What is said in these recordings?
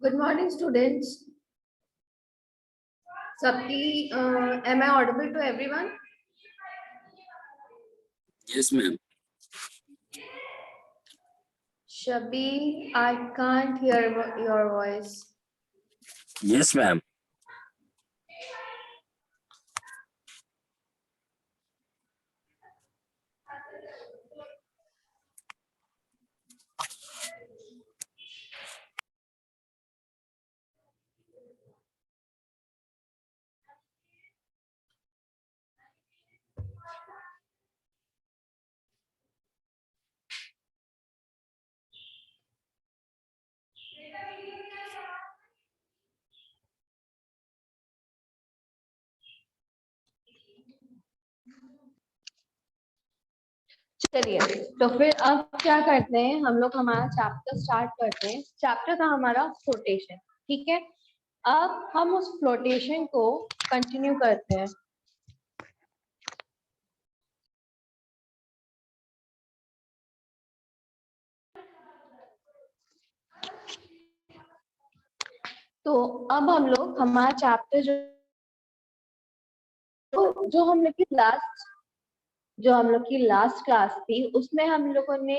Good morning, students. Sapti, am I audible to everyone? Yes, ma'am. Shabi, I can't hear your voice. Yes, ma'am. चलिए, तो फिर अब क्या करते हैं, हम लोग हमारा चैप्टर स्टार्ट करते हैं। चैप्टर था हमारा फ्लोटेशन, ठीक है। अब हम उस फ्लोटेशन को कंटिन्यू करते हैं। तो अब हम लोग हमारा चैप्टर जो हम लोग की लास्ट क्लास थी, उसमें हम लोगों ने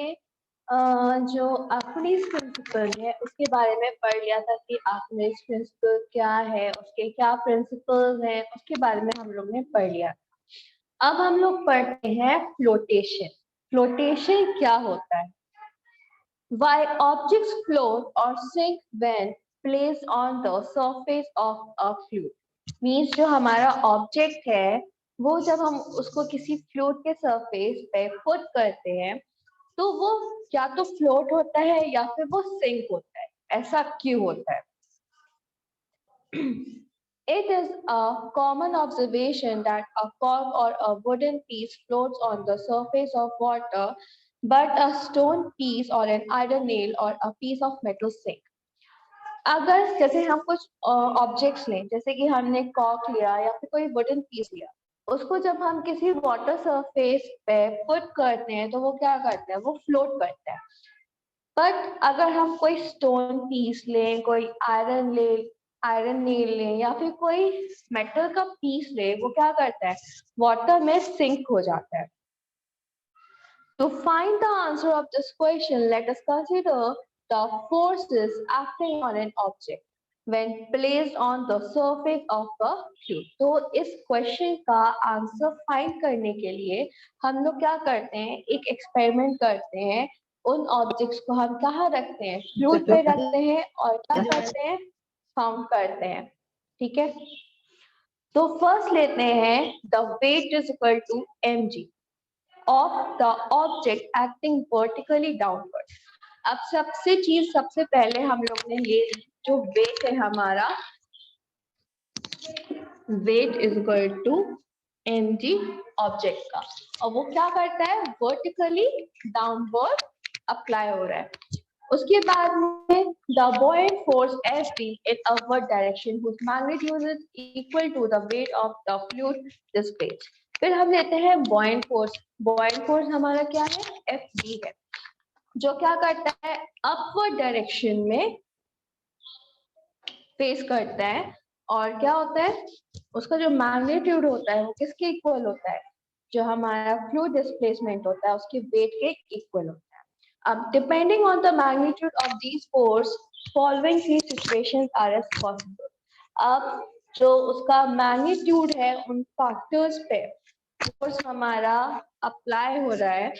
जो आर्किमिडीज प्रिंसिपल है उसके बारे में पढ़ लिया था कि आर्किमिडीज प्रिंसिपल क्या है, उसके क्या प्रिंसिपल्स हैं, उसके बारे में हम लोग ने पढ़ लिया। अब हम लोग पढ़ते हैं फ्लोटेशन। फ्लोटेशन क्या होता है? Why objects float or sink when placed on the surface of a fluid. Means जो हमारा ऑब्जेक्ट है वो जब हम उसको किसी फ्लूइड के सरफेस पे पुट करते हैं तो वो या तो फ्लोट होता है या फिर वो सिंक होता है। ऐसा क्यों होता है? It is a common observation that a cork or a wooden piece floats on the surface of water, but a stone piece or an iron nail or a piece of metal sink. अगर जैसे हम कुछ objects लें, जैसे कि हमने cork लिया या फिर कोई वुडन पीस लिया, उसको जब हम किसी वाटर सरफेस पे पुट करते हैं तो वो क्या करता है? वो फ्लोट करता है। बट अगर हम कोई स्टोन पीस लें, कोई आयरन नेल लें या फिर कोई मेटल का पीस ले, वो क्या करता है? वाटर में सिंक हो जाता है। To find the answer of this question, let us consider the forces acting on an object when placed on the surface of a fluid. तो इस क्वेश्चन का आंसर फाइंड करने के लिए हम लोग क्या करते हैं? एक एक्सपेरिमेंट करते हैं। उन ऑब्जेक्ट्स को हम कहाँ रखते हैं? फ्लूइड पे रखते हैं और क्या करते हैं? काउंट करते हैं। ठीक है, तो फर्स्ट लेते हैं the weight is equal to mg of the object acting vertically downward. अब सबसे पहले हम लोग ने ले ली जो वेट है हमारा, weight is equal to mg object का, और वो क्या करता है? वर्टिकली डाउनवर्ड अप्लाई हो रहा है। उसके बाद में the buoyant force Fb in upward direction whose magnitude is equal to the weight of the fluid displaced. फिर हम लेते हैं buoyant force। buoyant force हमारा क्या है? Fb है, जो क्या करता है? अपवर्ड डायरेक्शन में फेस करता है। और क्या होता है? उसका जो मैग्नीट्यूड होता है वो किसके इक्वल होता है? जो हमारा फ्लूइड डिस्प्लेसमेंट होता है उसके वेट के इक्वल होता है। अब depending on the magnitude of these force, following three situations are as possible. अब जो उसका मैग्नीट्यूड है उन फैक्टर्स पे फोर्स हमारा अप्लाई हो रहा है,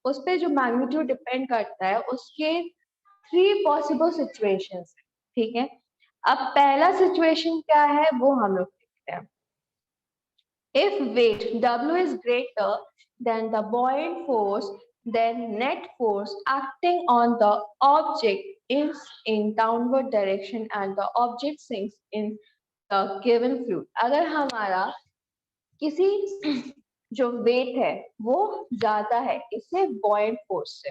उस पे जो मैग्नीट्यूड डिपेंड करता है, उसके थ्री पॉसिबल सिचुएशंस। ठीक है, अब पहला सिचुएशन क्या है वो हम लोग देखते हैं। If weight W is greater than the buoyant force, then net force acting on the object is in downward direction and the object sinks in the given fluid. अगर हमारा किसी जो वेट है वो ज्यादा है इससे buoyant फोर्स से,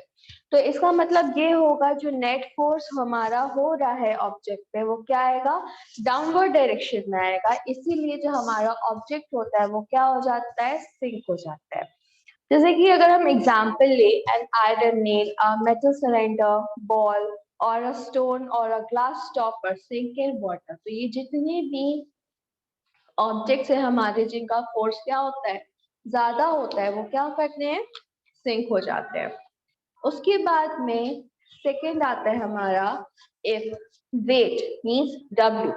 तो इसका मतलब ये होगा जो नेट फोर्स हमारा हो रहा है ऑब्जेक्ट पे वो क्या आएगा? डाउनवर्ड डायरेक्शन में आएगा। इसीलिए जो हमारा ऑब्जेक्ट होता है वो क्या हो जाता है? सिंक हो जाता है। जैसे कि अगर हम एग्जांपल ले, an iron nail, metal cylinder, ball, or a stone or a glass topper sink in water. तो ये जितने भी ऑब्जेक्ट्स है हमारे जिनका फोर्स क्या होता है, ज्यादा होता है, वो क्या करते हैं, सिंक हो जाते हैं. उसके बाद में सेकेंड आता है हमारा, if weight means W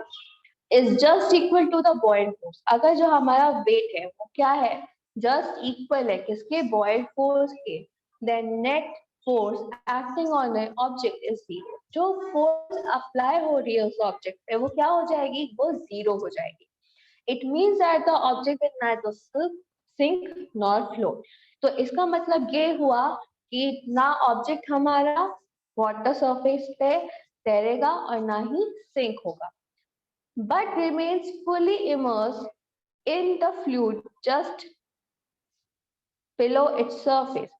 is just equal to the buoyant force. अगर जो हमारा वेट है वो क्या है, जस्ट इक्वल है किसके, बॉइंड फोर्स के, then net force acting on an object is zero. जो फोर्स अप्लाई हो रही है उस ऑब्जेक्ट पे वो क्या हो जाएगी, वो जीरो हो जाएगी. It means that the object will neither sink nor float. तो इसका मतलब ये हुआ कि ना ऑब्जेक्ट हमारा वाटर सरफेस पे तैरेगा और ना ही सिंक होगा, but remains fully immersed in the fluid just below its surface.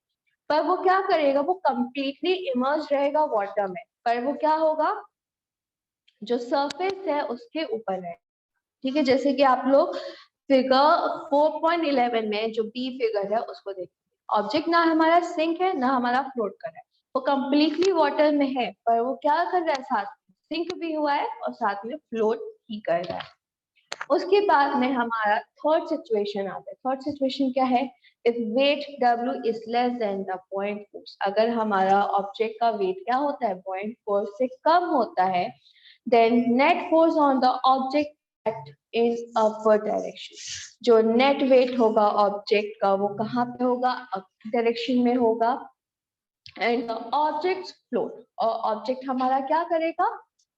पर वो क्या करेगा, वो completely immersed रहेगा वाटर में, पर वो क्या होगा, जो सरफेस है उसके ऊपर है. ठीक है, जैसे कि आप लोग फिगर 4.11 में जो बी फिगर है उसको देखिए. ऑब्जेक्ट ना हमारा सिंक है ना हमारा फ्लोट कर रहा है, वो कंप्लीटली वाटर में है, पर वो क्या कर रहा है, साथ सिंक भी हुआ है और साथ में फ्लोट ही कर रहा है. उसके बाद में हमारा थर्ड सिचुएशन आता है. थर्ड सिचुएशन क्या है, if wait W is less than the point force. अगर हमारा ऑब्जेक्ट का वेट क्या होता है, पॉइंट फोर्स से कम होता है, then net force on the object in upward direction. जो नेट वेट होगा ऑब्जेक्ट का वो कहाँ पे होगा, अप डायरेक्शन में होगा. एंड ऑब्जेक्ट फ्लोट, और ऑब्जेक्ट हमारा क्या करेगा,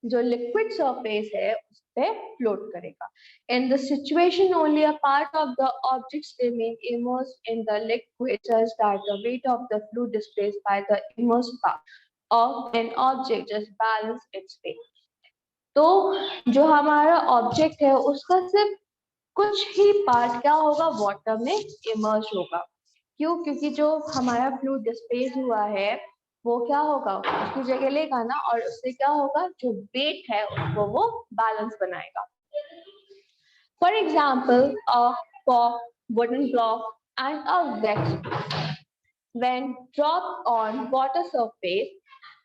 जो लिक्विड सरफेस है उस पे फ्लोट करेगा. In the situation only a part of the objects remain immersed in the liquid such that the weight of the fluid displaced by the immersed part of an object just balance its weight. तो जो हमारा object है उसका सिर्फ कुछ ही part क्या होगा, water में इमर्ज होगा. क्यों, क्योंकि जो हमारा फ्लूइड डिस्प्लेस हुआ है वो क्या होगा, उसकी जगह लेगा ना, और उससे क्या होगा, जो वेट है उसको वो बैलेंस बनाएगा. For example a cork, wooden block and a wax when dropped on water surface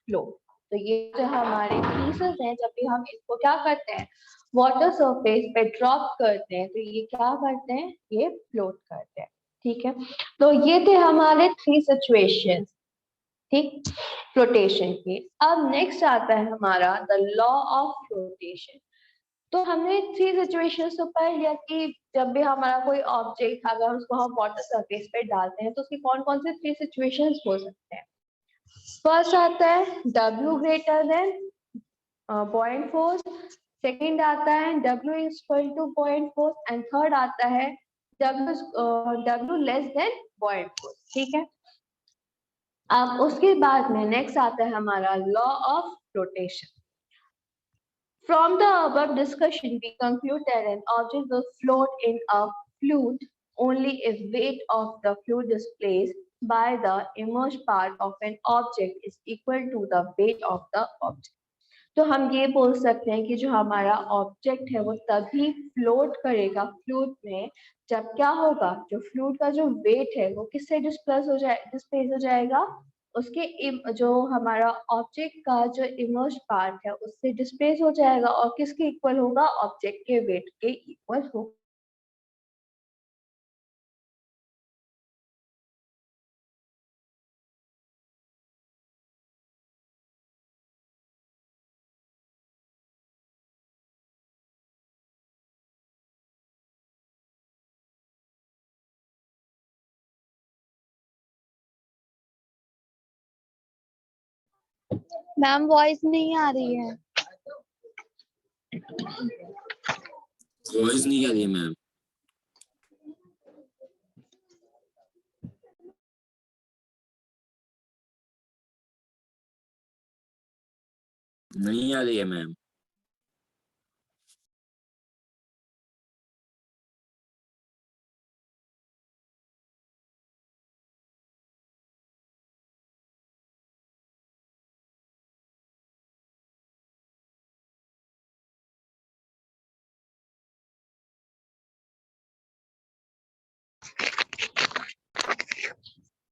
flow. तो ये जो हमारे पीसेस हैं, जब भी हम इसको क्या करते हैं, वाटर सरफेस पे ड्रॉप करते हैं, तो ये क्या करते हैं, ये फ्लोट करते हैं. ठीक है, तो ये थे हमारे थ्री सिचुएशंस. ठीक, फ्लोटेशन के. अब नेक्स्ट आता है हमारा द लॉ ऑफ फ्लोटेशन. तो हमने थ्री सिचुएशंस तो पढ़ लिया कि जब भी हमारा कोई ऑब्जेक्ट अगर उसको हम वाटर सरफेस पे डालते हैं तो उसकी कौन कौन से थ्री सिचुएशंस हो सकते हैं. फर्स्ट आता है W greater than point force, second आता है W is equal two point force, and third आता है W less than point force. ठीक है, अब उसके बाद में नेक्स्ट आता है हमारा law of flotation. From the above discussion, we conclude that an object will float in a fluid only if weight of the fluid displaced by the immersed part of an object is equal to the weight of the object. तो हम ये बोल सकते हैं कि जो हमारा object है वो तभी फ्लोट करेगा फ्लूइड में जब क्या होगा, जो फ्लूइड का जो वेट है वो किससे डिस्प्लेस हो जाएगा, उसके जो हमारा ऑब्जेक्ट का जो इमर्स्ड पार्ट है उससे डिस्प्लेस हो जाएगा, और किसके इक्वल होगा, ऑब्जेक्ट के वेट के इक्वल होगा. मैम वॉइस नहीं आ रही है. वॉइस नहीं आ रही है मैम. नहीं आ रही है ma'am.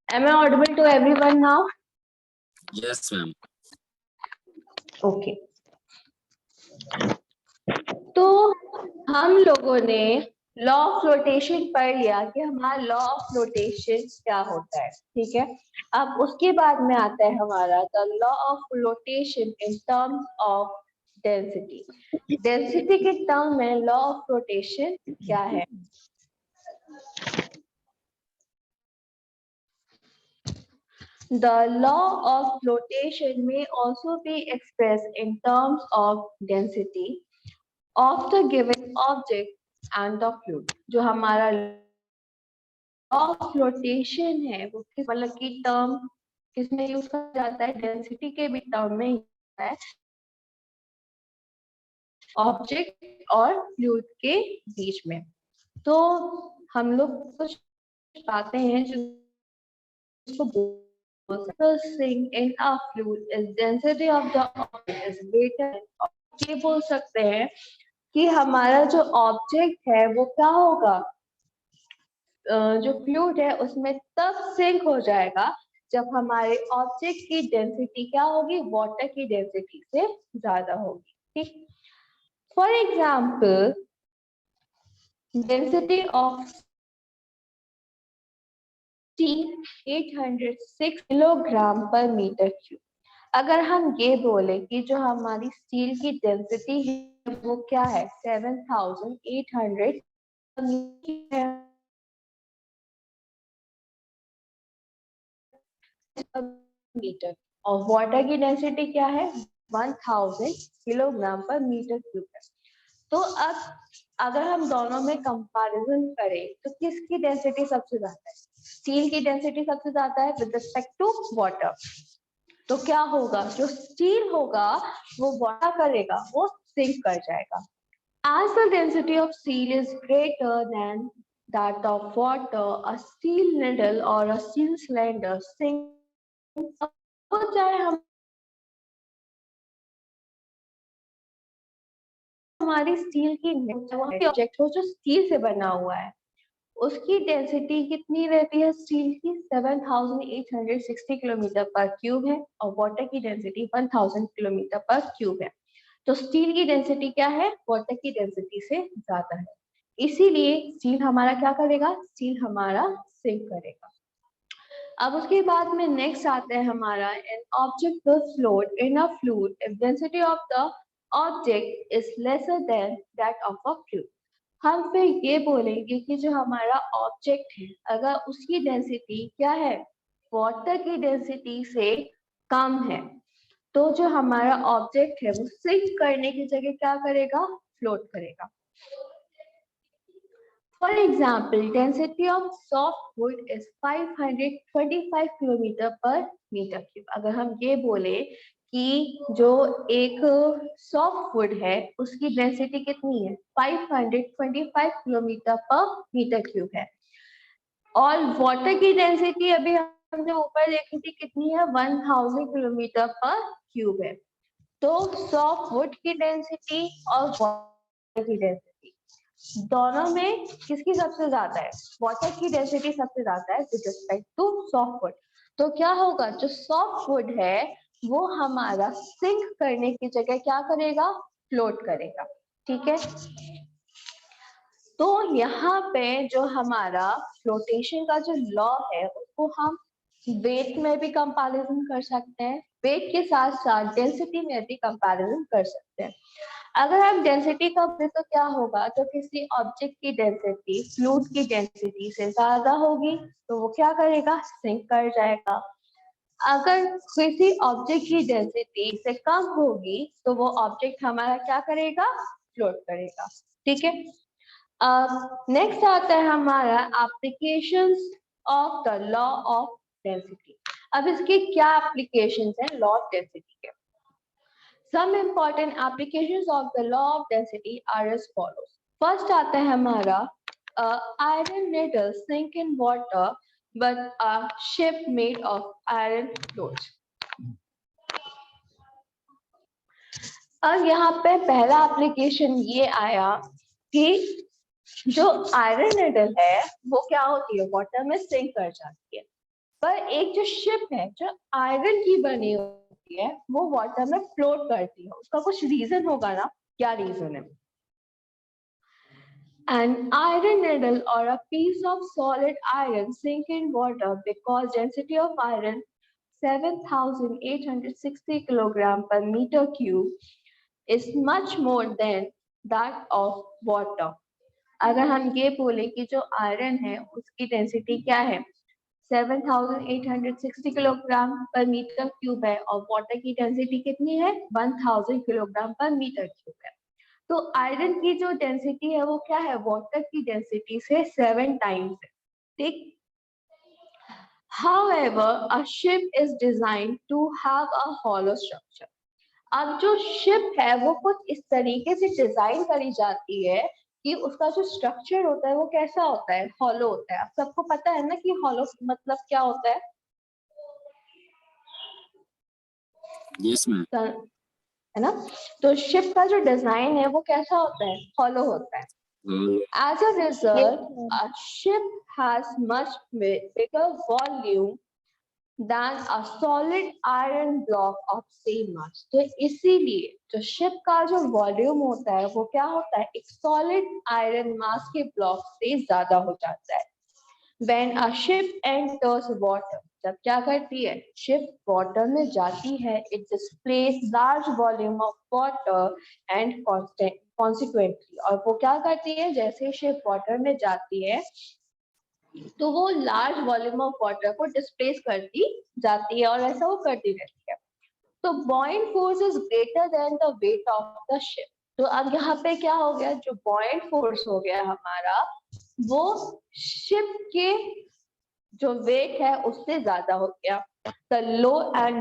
Am I audible to everyone now? Yes ma'am. Okay, तो हम लोगों ने लॉ ऑफ फ्लोटेशन पढ़ लिया कि हमारा लॉ ऑफ फ्लोटेशन क्या होता है, ठीक है। अब उसके बाद में आता है हमारा the law of flotation in terms of density. Density के टर्म में लॉ ऑफ फ्लोटेशन क्या है? The law of flotation may also be expressed in terms of density of the given object and the fluid। जो हमारा law of flotation है वो किस मतलब की टर्म किसमें यूज किया जाता है? डेंसिटी के भी टर्म में होता है, ऑब्जेक्ट और फ्लूइड के बीच में। तो हम लोग कुछ बातें हैं जिसको in a fluid is density of the object is greater। ये बोल सकते हैं कि हमारा जो ऑब्जेक्ट है वो क्या होगा, जो फ्लूइड है उसमें तब सिंक हो जाएगा जब हमारे ऑब्जेक्ट की डेंसिटी क्या होगी? वाटर की डेंसिटी से ज्यादा होगी, ठीक। For example, density of steel 806 kilogram per metre cube. अगर हम ये बोले कि जो हमारी स्टील की डेंसिटी है वो क्या है? 7800 मीटर, और वाटर की डेंसिटी क्या है? 1000 किलोग्राम पर मीटर क्यूब है। तो अब अगर हम दोनों में कंपैरिजन करें तो किसकी डेंसिटी सबसे ज्यादा है? स्टील की डेंसिटी सबसे ज्यादा है विद रिस्पेक्ट टू वाटर। तो क्या होगा? जो स्टील होगा वो वाटर करेगा, वो सिंक कर जाएगा। As the density of steel is greater than that of water, a steel needle or a steel cylinder sinks। चाहे हमारी स्टील की ऑब्जेक्ट हो जो स्टील से बना हुआ है उसकी डेंसिटी कितनी रहती है? स्टील की 7860 किलोमीटर पर क्यूब है और वाटर की डेंसिटी 1000 किलोमीटर पर क्यूब है। तो स्टील की डेंसिटी क्या है? वाटर की डेंसिटी से ज्यादा है, इसीलिए स्टील हमारा क्या करेगा? स्टील हमारा सिंक करेगा। अब उसके बाद में नेक्स्ट आता है हमारा an object will float in a fluid if density of the object is lesser than that of a fluid. हम फिर ये बोलेंगे कि जो हमारा ऑब्जेक्ट है अगर उसकी डेंसिटी क्या है? वाटर की डेंसिटी से कम है तो जो हमारा ऑब्जेक्ट है वो सिंक करने की जगह क्या करेगा? फ्लोट करेगा। For example, density of softwood is 525 kilometre पर मीटर क्यूब। अगर हम ये बोले कि जो एक सॉफ्टवुड है उसकी डेंसिटी कितनी है? 525 किलोमीटर पर मीटर क्यूब है, और वाटर की डेंसिटी अभी हमने ऊपर देखी थी कितनी है? 1000 किलोमीटर पर क्यूब है। तो सॉफ्टवुड की डेंसिटी और वाटर की डेंसिटी दोनों में किसकी सबसे ज्यादा है? वाटर की डेंसिटी सबसे ज्यादा है विद रिस्पेक्ट टू सॉफ्टवुड। तो क्या होगा? जो सॉफ्टवुड है वो हमारा सिंक करने की जगह क्या करेगा? फ्लोट करेगा, ठीक है। तो यहाँ पे जो हमारा फ्लोटेशन का जो लॉ है उसको हम वेट में भी कंपैरिजन कर सकते हैं, वेट के साथ साथ डेंसिटी में भी कंपैरिजन कर सकते हैं। अगर हम डेंसिटी का बोले तो क्या होगा? तो किसी ऑब्जेक्ट की डेंसिटी फ्लूइड की डेंसिटी से ज्यादा होगी तो वो क्या करेगा? सिंक कर जाएगा। अगर किसी ऑब्जेक्ट की डेंसिटी से कम होगी तो वो ऑब्जेक्ट हमारा क्या करेगा? फ्लोट करेगा, ठीक है। अब नेक्स्ट आता है हमारा applications of the law of density. अब इसके क्या एप्लीकेशंस हैं लॉ ऑफ डेंसिटी के? Some important applications of the law of density are as follows. First आता है हमारा iron needle sink in water but a ship made of iron floats। अब यहाँ पे पहला एप्लीकेशन ये आया कि जो आयरन निडल है वो क्या होती है? वाटर में सिंक कर जाती है, पर एक जो शिप है जो आयरन की बनी करती है वो वाटर में फ्लोट करती है, उसका कुछ रीजन होगा ना, क्या रीजन है? An iron needle or a piece of solid iron sink in water because density of iron 7,860 kilogram per meter cube is much more than that of water. अगर हम ये बोले कि जो आयरन है उसकी डेंसिटी क्या है, 7,860 किलोग्राम पर मीटर क्यूब है और वाटर की डेंसिटी कितनी है, 1,000 किलोग्राम पर मीटर क्यूब है। तो आयरन की जो डेंसिटी है वो क्या है, वाटर की डेंसिटी से 7 टाइम्स है, ठीक। However, a ship is designed to have a hollow structure. अब जो शिप है वो कुछ इस तरीके से डिजाइन करी जाती है कि उसका जो स्ट्रक्चर होता है वो कैसा होता है, हॉलो होता है। आप सबको पता है ना कि हॉलो मतलब क्या होता है? Yes ma'am. है ना? तो शिप का जो डिजाइन है वो कैसा होता है, हॉलो होता है। As a result, a ship has much bigger volume than a solid iron block of same mass. तो इसीलिए जो शिप का जो वॉल्यूम होता है वो क्या होता है, एक सॉलिड आयरन मास के ब्लॉक से ज्यादा हो जाता है। When a ship enters water, जब क्या करती है, शिप वाटर में जाती है, it displays large volume of water and consequently, और वो क्या करती है, जैसे शिप वाटर में जाती है तो वो लार्ज वॉल्यूम ऑफ वाटर को डिस्प्लेस करती जाती है और ऐसा वो करती रहती है। तो बॉइंट force is greater than the weight of the ship. तो अब यहाँ पे क्या हो गया, जो बॉइंट फोर्स हो गया हमारा वो शिप के जो वेट है उससे ज्यादा हो गया। The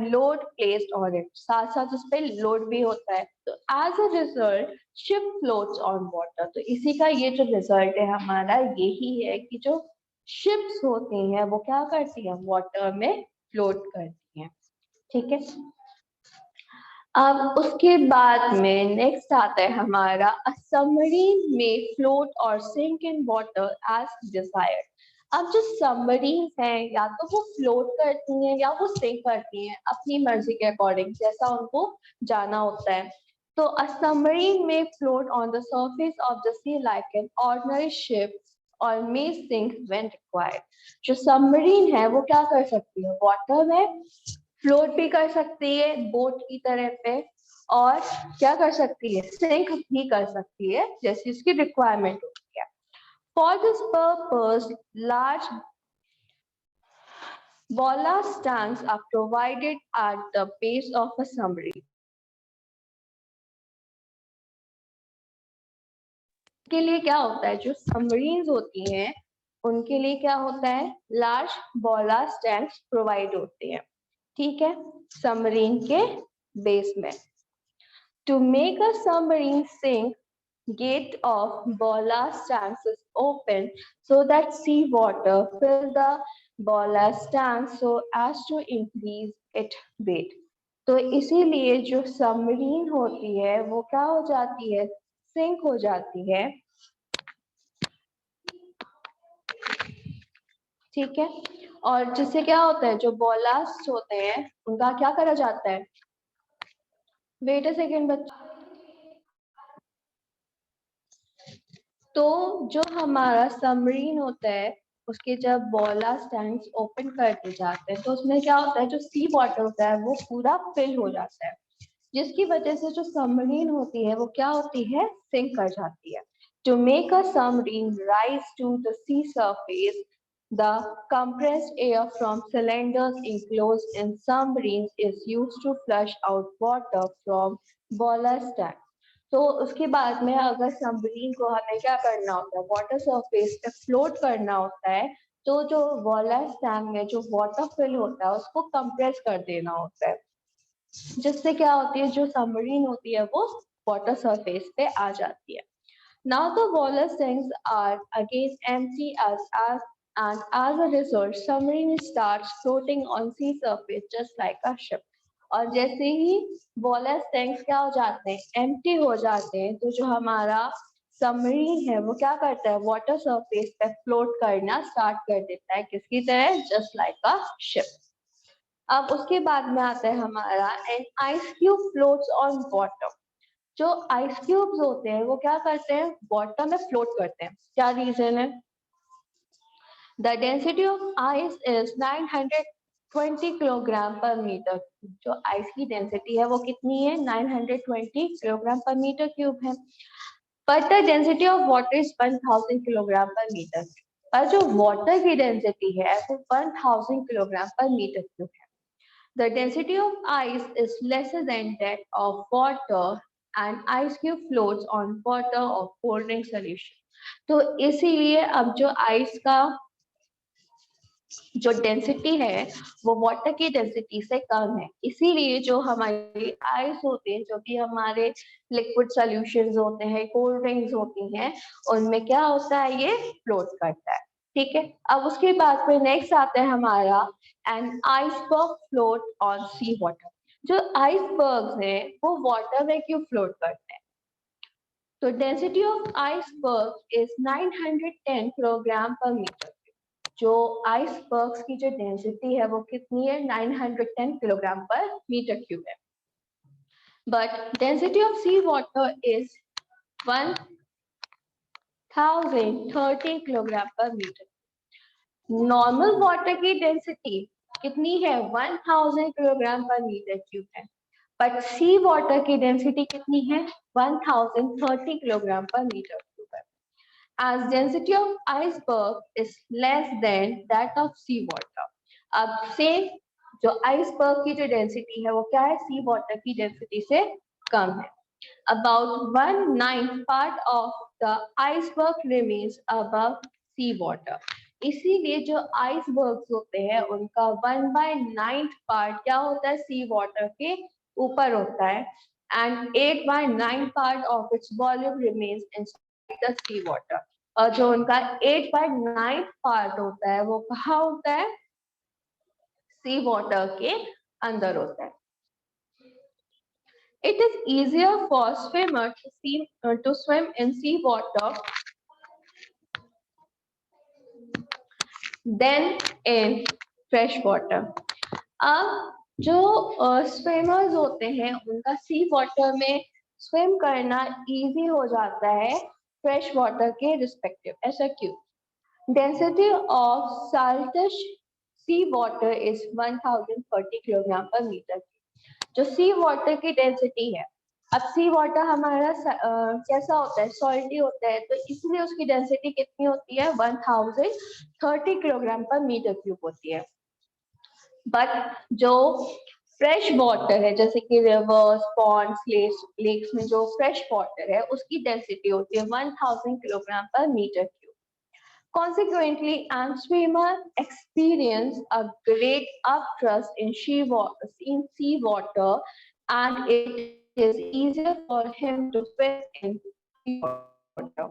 load placed on it, साथ साथ उस पे लोड भी होता है। तो as a result ship floats on water. तो इसी का ये जो रिजल्ट है हमारा यही है कि जो शिप्स होती हैं वो क्या करती हैं, वाटर में फ्लोट करती हैं, ठीक है। अब उसके बाद में नेक्स्ट आता है हमारा अ सबमरीन में फ्लोट और sink in water as desired. अब जो सबमरीन है या तो वो फ्लोट करती हैं या वो सिंक करती हैं अपनी मर्जी के अकॉर्डिंग, जैसा उनको जाना होता है। तो a submarine may float on the surface of the sea like an ordinary ship और मे सिंक व्हेन रिक्वायर्ड। जो सबमरीन है वो क्या कर सकती है, वाटर में फ्लोट भी कर सकती है बोट की तरह पे, और क्या कर सकती है, सिंक भी कर सकती है जैसी उसकी रिक्वायरमेंट होती है। For this purpose large ballast tanks are provided at the base of a submarine. के लिए क्या होता है, जो सबमरीन्स होती हैं उनके लिए क्या होता है, लार्ज बॉलास्ट टैंक्स प्रोवाइड होते हैं, ठीक है, सबमरीन के बेस में। To make a submarine sink, gate of ballast tanks is open so that seawater fill the ballast tank so as to increase its weight. तो इसीलिए जो सबमरीन होती है वो क्या हो जाती है, सिंक हो जाती है, ठीक है। और जिससे क्या होता है, जो बॉलास्ट होते हैं उनका क्या करा जाता है, वेट अ सेकेंड बच्चा। तो जो हमारा सबमरीन होता है उसके जब बॉलास्ट टैंक्स ओपन कर दिए जाते हैं तो उसमें क्या होता है, जो सी वाटर होता है वो पूरा फिल हो जाता है, जिसकी वजह से जो सबमरीन होती है वो क्या होती है, सिंक कर जाती है। To make a submarine rise to the sea surface, the compressed air from cylinders enclosed in submarines is used to flush out water from ballast tank. तो उसके बाद में अगर सबमरीन को हमें क्या करना होता है, वाटर सरफेस पे फ्लोट करना होता है, तो जो बॉलास्ट टैंक में जो वाटर फिल होता है उसको कंप्रेस कर देना होता है, जिससे क्या होती है, जो सबमरीन होती है वो वाटर सरफेस पे आ जाती है। Now the ballast tanks are again empty and as a result submarine starts floating on sea surface just like a ship. और जैसे ही बॉलस्ट टैंक्स क्या हो जाते हैं, एम्प्टी हो जाते हैं, तो जो हमारा सबमरीन है वो क्या करता है, वाटर सरफेस पे फ्लोट करना स्टार्ट कर देता है, किसकी तरह, जस्ट लाइक अ शिप। अब उसके बाद में आता है हमारा an ice cube floats on water. जो आइस क्यूब्स होते हैं वो क्या करते हैं, वाटर में फ्लोट करते हैं। क्या रीजन है? The density of ice is 920 kilogram per metre. जो आइस की डेंसिटी है वो कितनी है? 920 किलोग्राम पर मीटर क्यूब है। But the density of water is 1000 kilogram per metre. पर जो वाटर की डेंसिटी है वो 1000 किलोग्राम पर मीटर क्यूब है। The density of ice is lesser than that of water and ice cube floats on water of cold drink solution। तो इसीलिए अब जो आइस का जो डेंसिटी है वो वाटर की डेंसिटी से कम है, इसीलिए जो हमारी आइस होती है, जो कि हमारे लिक्विड सॉल्यूशंस होते हैं, कोल्ड ड्रिंक्स होती हैं, उनमें क्या होता है, ये फ्लोट करता है। ठीक है, अब उसके बाद में नेक्स्ट आता है हमारा an iceberg float on sea water. जो आइसबर्ग्स हैं वो वाटर में क्यों फ्लोट करते हैं? तो density of iceberg is 910 kilogram per metre. जो आइसबर्ग्स की जो डेंसिटी है वो कितनी है? 910 किलोग्राम पर मीटर क्यूब है। But density of sea water is 1030 kilogram per metre. Normal water की डेंसिटी कितनी है? 1000 किलोग्राम पर मीटर क्यूब है। बट सी वाटर की डेंसिटी कितनी है? 1030 किलोग्राम पर मीटर क्यूब है। As density of iceberg is less than that of sea water। अब से जो आइसबर्ग की जो डेंसिटी है वो क्या है? सी वाटर की डेंसिटी से कम है। About 1/9 part of the iceberg remains above sea water। इसीलिए जो आइसबर्ग्स होते हैं उनका 1/9 पार्ट क्या होता है? सी वाटर के ऊपर होता है। And 8/9 part of its volume remains inside the sea water. और जो उनका 8/9 पार्ट होता है वो कहाँ होता है? सी वाटर के अंदर होता है। It is easier for swimmer to swim in sea water than in fresh water। अब जो स्विमर्स होते हैं उनका सी वाटर में स्विम करना इजी हो जाता है फ्रेश वाटर के रिस्पेक्टिव। ऐसा क्यों? Density of saltish sea water is 1030 kilogram per metre. जो सी वाटर की डेंसिटी है, अब सी वाटर हमारा कैसा होता है? सॉल्टी होता है, तो इसलिए उसकी डेंसिटी कितनी होती है? 1030 किलोग्राम पर मीटर क्यूब होती है। बट जो फ्रेश वाटर है, जैसे कि रिवर्स, पॉन्ड्स, लेक्स में जो फ्रेश वाटर है उसकी डेंसिटी होती है 1000 kilogram per metre cube. Consequently, swimmer experience a great upthrust in sea water, and it is easier for him to swim in sea water।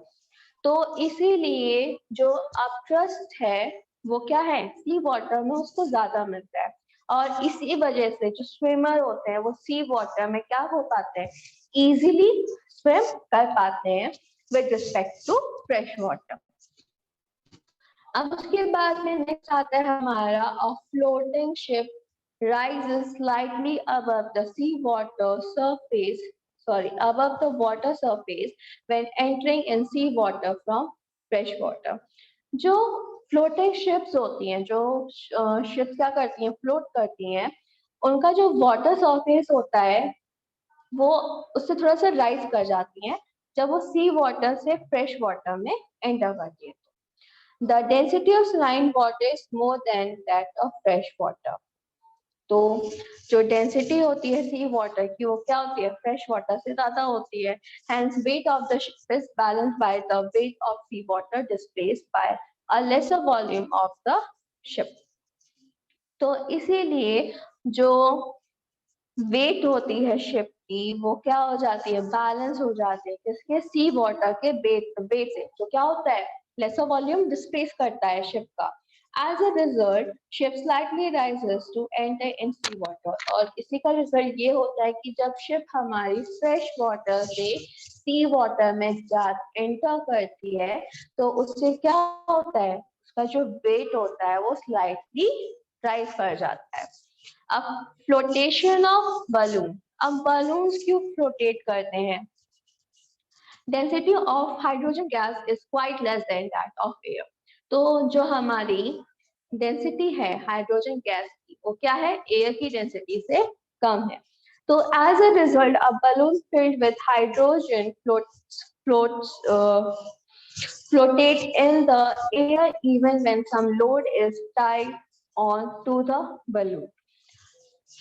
तो इसीलिए जो अपट्रस्ट है वो क्या है? सी वाटर में उसको ज्यादा मिलता है, और इसी वजह से जो स्विमर होते हैं वो सी वाटर में क्या हो पाते हैं? इजीली स्विम कर पाते हैं with respect to fresh water. अब उसके बाद में नेक्स्ट आता है हमारा a floating ship rises slightly above the water surface when entering in sea water from fresh water। जो फ्लोटिंग शिप्स होती हैं, जो शिप्स क्या करती हैं? फ्लोट करती हैं, उनका जो वाटर सरफेस होता है वो उससे थोड़ा सा राइज कर जाती हैं जब वो सी वाटर से फ्रेश वाटर में एंटर करती है। The density of saline water is more than that of fresh water। तो जो डेंसिटी होती है सी वाटर की वो क्या होती है? फ्रेश वाटर से ज्यादा होती है। Hence weight of the ship is balanced by the weight of sea water displaced by a lesser volume of the ship। तो इसीलिए जो वेट होती है शिप की वो क्या हो जाती है? बैलेंस हो जाती है किसके? सी वाटर के वेट से, जो क्या होता है? लेसर वॉल्यूम डिस्प्लेस करता है शिप का। As a result, ship slightly rises to enter in sea water। और इसी का रिजल्ट ये होता है कि जब शिप हमारी फ्रेश वाटर से सी वाटर में एंटर करती है तो उससे क्या होता है? उसका जो वेट होता है वो स्लाइटली राइज कर जाता है। अब फ्लोटेशन ऑफ बलून, अब बलून्स क्यों फ्लोटेट करते हैं? Density of hydrogen gas is quite less than that of air. तो जो हमारी डेंसिटी है हाइड्रोजन गैस की वो क्या है, एयर की डेंसिटी से कम है। तो as a result a balloon filled with hydrogen flotate in the air even when some load is tied on to the balloon।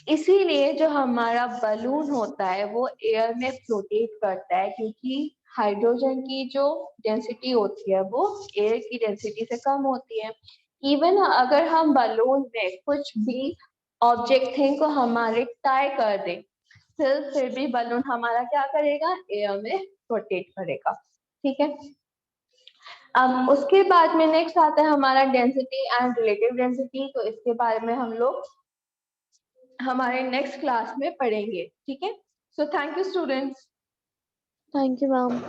इसीलिए जो हमारा बलून होता है वो एयर में फ्लोटेट करता है, क्योंकि हाइड्रोजन की जो डेंसिटी होती है वो एयर की डेंसिटी से कम होती है। इवन अगर हम बलून में कुछ भी ऑब्जेक्ट थिंग को हमारे टाई कर दें, फिर भी बलून हमारा क्या करेगा, एयर में फ्लोटेट करेगा। ठीक है, अब उसके बाद में नेक्स्ट आता है हमारा डेंसिटी एंड रिलेटिव डेंसिटी। तो इसके बारे में हम लोग हमारे नेक्स्ट क्लास में पढ़ेंगे। ठीक है, so thank you students. Thank you ma'am.